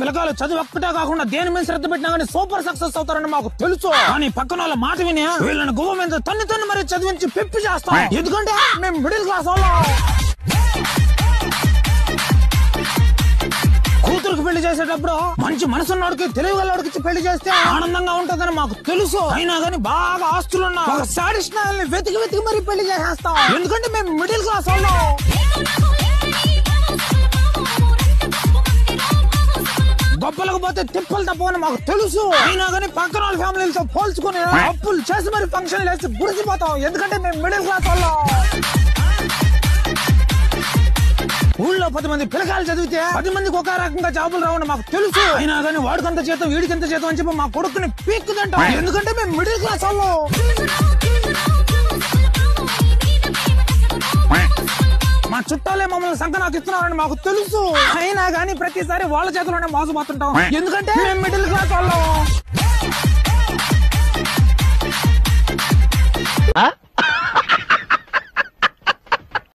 పిల్లకాయలు చదువు ఒక్కటే కాకుండా దేని మీద శ్రద్ధ పెట్టినా కానీ సూపర్ సక్సెస్ అవుతారని మాకు తెలుసు. కానీ పక్కన వాళ్ళ మాట విని వీళ్ళని గువ్వ మీద తన్ని మరి చదివించి పెప్పి చేస్తాం. ఎందుకంటే మేము మిడిల్ క్లాస్ వాళ్ళం. కూతురుకు పెళ్లి చేసేటప్పుడు మంచి మనసున్నోడికి తెలివిగలవాడికి పెళ్లి చేస్తే ఆనందంగా ఉంటుందని మాకు తెలుసు. అయినా గానీ బాగా ఆస్తులున్న ఒక సాడిస్ట్ నాయల్ని వెతికి మరి పెళ్లి చేసేస్తాం. ఎందుకంటే మేము మిడిల్ క్లాస్ వాళ్ళం. గొప్పలకు పోతే తిప్పలు తప్పని మాకు తెలుసు. అయినా గానీ పక్కన వాళ్ళ ఫ్యామిలీలతో పోల్చుకుని అప్పులు చేసి మరి ఫంక్షన్ వేసి గుడిసిపోతాం. ఎందుకంటే మేము మిడిల్ క్లాస్ వాళ్ళం. ఊళ్ళో 10 మంది పిల్లకాయలు చదివితే 10 మందికి ఒక రకంగా జాబులు రావని మాకు తెలుసు. అయినా కానీ వాడికంత చేతం వీడికింత చేతం అని చెప్పి మా కొడుకుని పీక్కుదంటాం. ఎందుకంటే మేము మిడిల్ క్లాస్ వాళ్ళం. మా చుట్టాలే మమ్మల్ని సంకనాకి ఇస్తున్నారని మాకు తెలుసు. అయినా కానీ ప్రతిసారి వాళ్ళ చేతిలోనే మోసపోతుంటాం. ఎందుకంటే మేము మిడిల్ క్లాస్ వాళ్ళం.